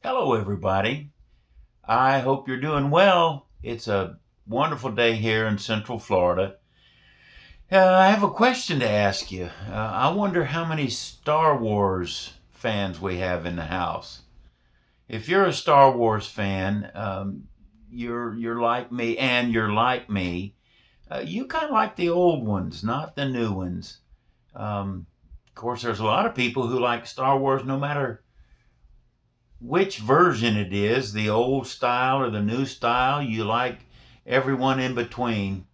Hello, everybody. I hope you're doing well. It's a wonderful day here in Central Florida. I have a question to ask you. I wonder how many Star Wars fans we have in the house. If you're a Star Wars fan, you're like me, and you're like me. You kind of like the old ones, not the new ones. Of course, there's a lot of people who like Star Wars no matter which version it is, the old style or the new style. You like everyone in between.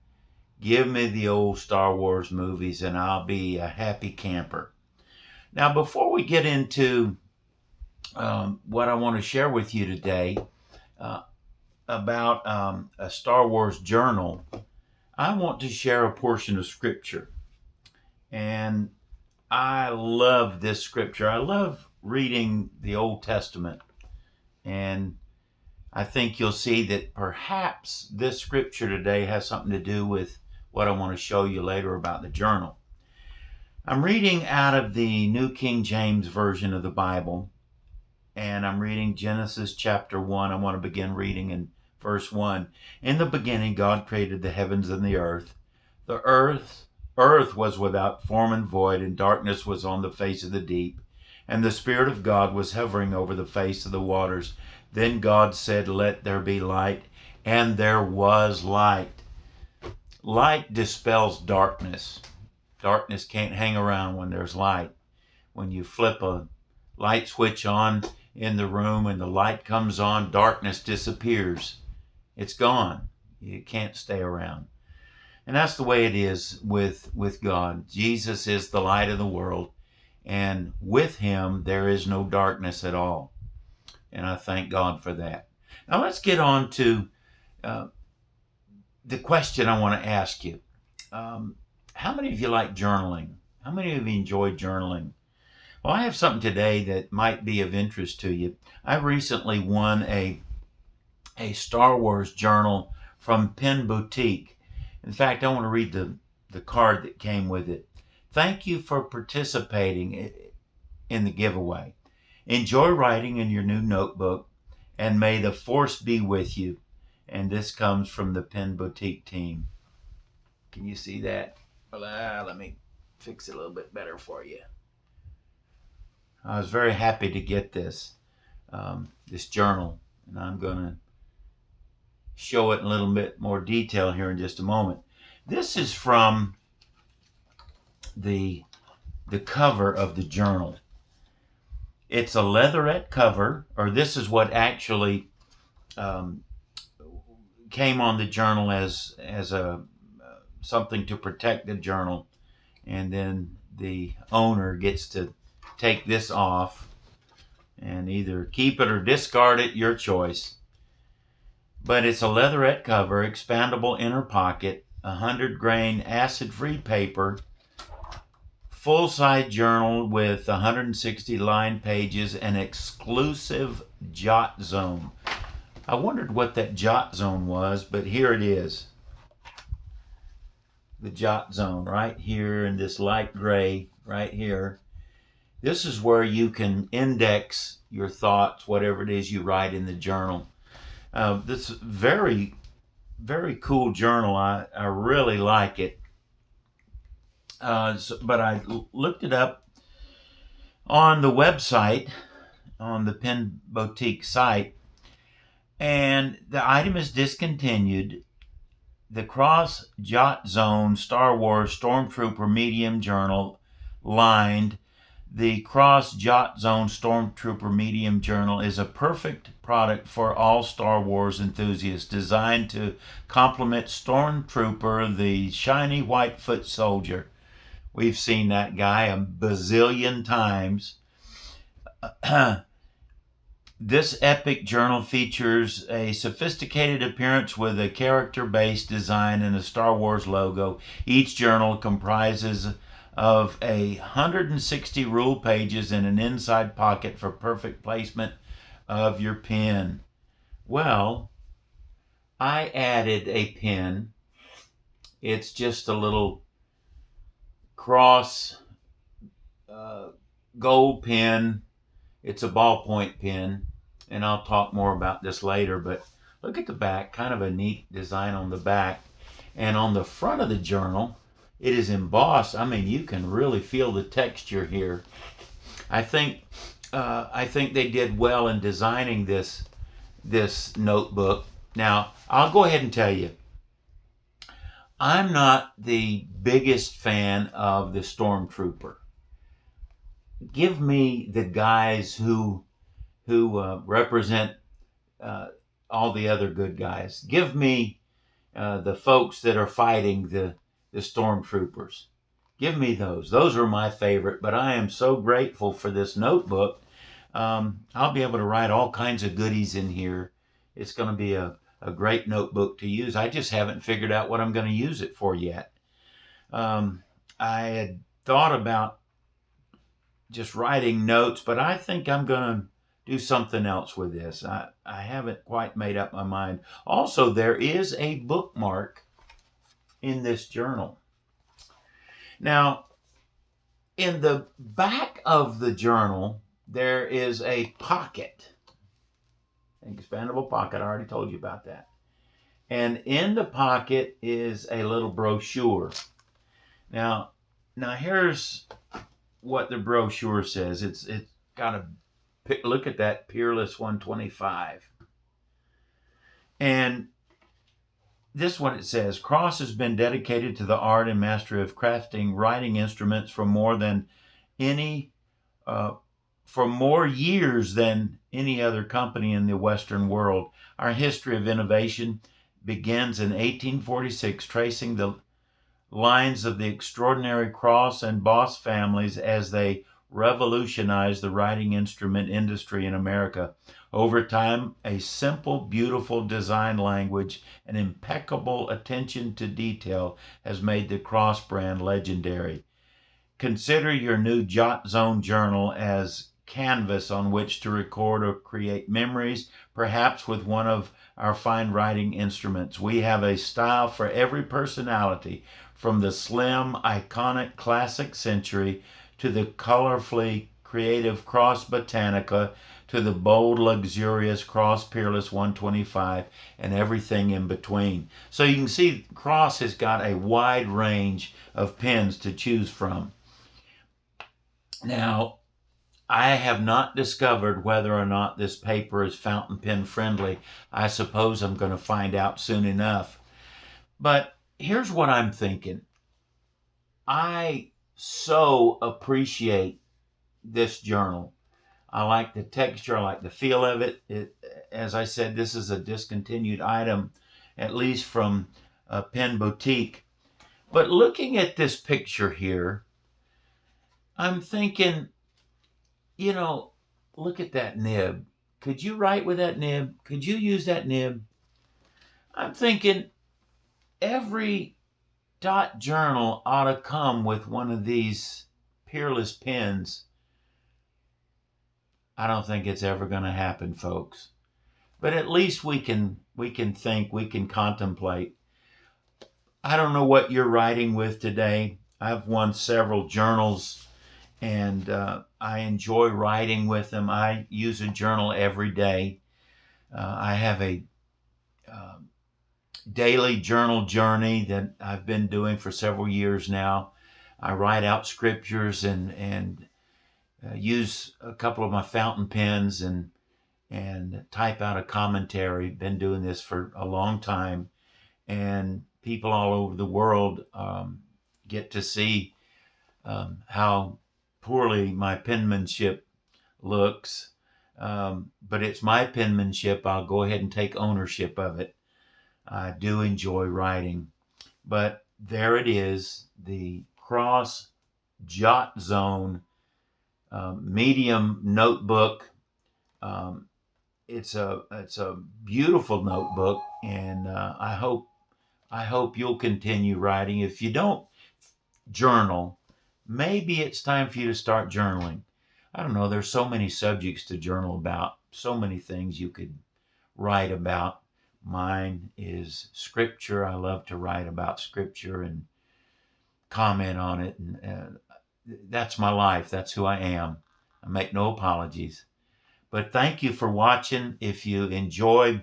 Give me the old Star Wars movies and I'll be a happy camper. Now, before we get into what I want to share with you today uh, about a Star Wars journal, I want to share a portion of Scripture. And I love this Scripture. I love reading the Old Testament. And I think you'll see that perhaps this scripture today has something to do with what I want to show you later about the journal. I'm reading out of the New King James Version of the Bible, and I'm reading Genesis chapter 1. I want to begin reading in verse 1. In the beginning, God created the heavens and the earth. The earth was without form and void, and darkness was on the face of the deep. And the Spirit of God was hovering over the face of the waters. Then God said, "Let there be light," and there was light. Light dispels darkness. Darkness can't hang around when there's light. When you flip a light switch on in the room and the light comes on, darkness disappears. It's gone. It can't stay around. And that's the way it is with God. Jesus is the light of the world, and with him there is no darkness at all. And I thank God for that. Now let's get on to the question I want to ask you. How many of you like journaling? How many of you enjoy journaling? Well, I have something today that might be of interest to you. I recently won a Star Wars journal from Pen Boutique. In fact, I want to read the card that came with it. Thank you for participating in the giveaway. Enjoy writing in your new notebook, and may the force be with you. And this comes from the Pen Boutique team. Can you see that? Well, let me fix it a little bit better for you. I was very happy to get this journal, and I'm going to show it in a little bit more detail here in just a moment. This is from the cover of the journal. It's a leatherette cover, or this is what actually came on the journal as a something to protect the journal, and then the owner gets to take this off and either keep it or discard it, your choice. But it's a leatherette cover, expandable inner pocket, 100-grain acid-free paper, full-size journal with 160 line pages, and exclusive jot zone. I wondered what that jot zone was, but here it is. The jot zone right here in this light gray right here. This is where you can index your thoughts, whatever it is you write in the journal. This very, very cool journal. I really like it. But I looked it up on the website, on the Pen Boutique site, and the item is discontinued. The Cross Jot Zone Star Wars Stormtrooper Medium Journal lined. The Cross Jot Zone Stormtrooper Medium Journal is a perfect product for all Star Wars enthusiasts, designed to complement Stormtrooper, the shiny white foot soldier. We've seen that guy a bazillion times. This epic journal features a sophisticated appearance with a character-based design and a Star Wars logo. Each journal comprises of 160 rule pages and an inside pocket for perfect placement of your pen. Well, I added a pen. It's just a little cross gold pen. It's a ballpoint pen. and I'll talk more about this later, but look at the back, kind of a neat design on the back. And on the front of the journal, it is embossed. I mean, you can really feel the texture here. I think they did well in designing this notebook. Now, I'll go ahead and tell you, I'm not the biggest fan of the Stormtrooper. Give me the guys who represent all the other good guys. Give me the folks that are fighting the Stormtroopers. Give me those. Those are my favorite, but I am so grateful for this notebook. I'll be able to write all kinds of goodies in here. It's going to be a great notebook to use. I just haven't figured out what I'm going to use it for yet. I had thought about just writing notes, but I think I'm going to do something else with this. I haven't quite made up my mind. Also, there is a bookmark in this journal. Now, in the back of the journal, there is a pocket, an expandable pocket. I already told you about that. And in the pocket is a little brochure. Now here's what the brochure says. It's got a look at that Peerless 125. And this is what it says. Cross has been dedicated to the art and mastery of crafting writing instruments for more years than any other company in the Western world. Our history of innovation begins in 1846, tracing the lines of the extraordinary Cross and Boss families as they revolutionized the writing instrument industry in America. Over time, a simple, beautiful design language and impeccable attention to detail has made the Cross brand legendary. Consider your new jotzone journal as canvas on which to record or create memories, perhaps with one of our fine writing instruments. We have a style for every personality, from the slim, iconic classic Century to the colorfully creative Cross Botanica to the bold, luxurious Cross Peerless 125 and everything in between. So you can see Cross has got a wide range of pens to choose from. Now, I have not discovered whether or not this paper is fountain pen friendly. I suppose I'm going to find out soon enough. But here's what I'm thinking. I so appreciate this journal. I like the texture. I like the feel of it. As I said, this is a discontinued item, at least from Pen Boutique. But looking at this picture here, I'm thinking, look at that nib. Could you write with that nib? Could you use that nib? I'm thinking every dot journal ought to come with one of these Peerless pens. I don't think it's ever going to happen, folks. But at least we can think, we can contemplate. I don't know what you're writing with today. I've won several journals, and I enjoy writing with them. I use a journal every day. I have a daily journal journey that I've been doing for several years now. I write out scriptures and use a couple of my fountain pens and type out a commentary. Been doing this for a long time, and people all over the world get to see how poorly my penmanship looks. But it's my penmanship. I'll go ahead and take ownership of it. I do enjoy writing. But there it is, the Cross jotzone medium notebook. It's a beautiful notebook, and I hope you'll continue writing. If you don't journal, maybe it's time for you to start journaling. I don't know, there's so many subjects to journal about, so many things you could write about. Mine is Scripture. I love to write about Scripture and comment on it, and that's my life. That's who I am. I make no apologies. But thank you for watching. If you enjoy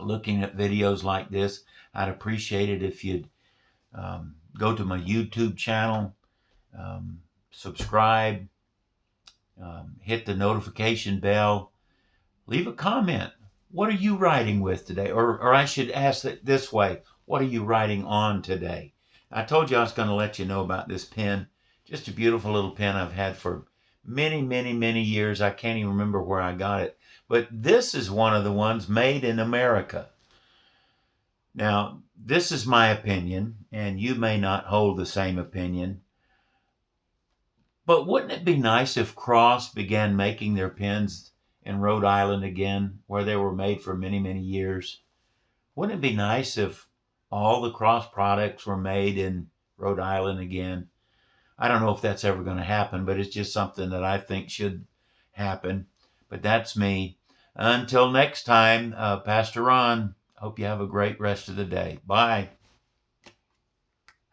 looking at videos like this, I'd appreciate it if you'd go to my YouTube channel, subscribe, hit the notification bell, leave a comment. What are you writing with today? Or I should ask it this way, what are you writing on today? I told you I was going to let you know about this pen. Just a beautiful little pen I've had for many, many, many years. I can't even remember where I got it. But this is one of the ones made in America. Now, this is my opinion, and you may not hold the same opinion. But wouldn't it be nice if Cross began making their pens in Rhode Island again, where they were made for many, many years? Wouldn't it be nice if all the Cross products were made in Rhode Island again? I don't know if that's ever going to happen, but it's just something that I think should happen. But that's me. Until next time, Pastor Ron, hope you have a great rest of the day. Bye.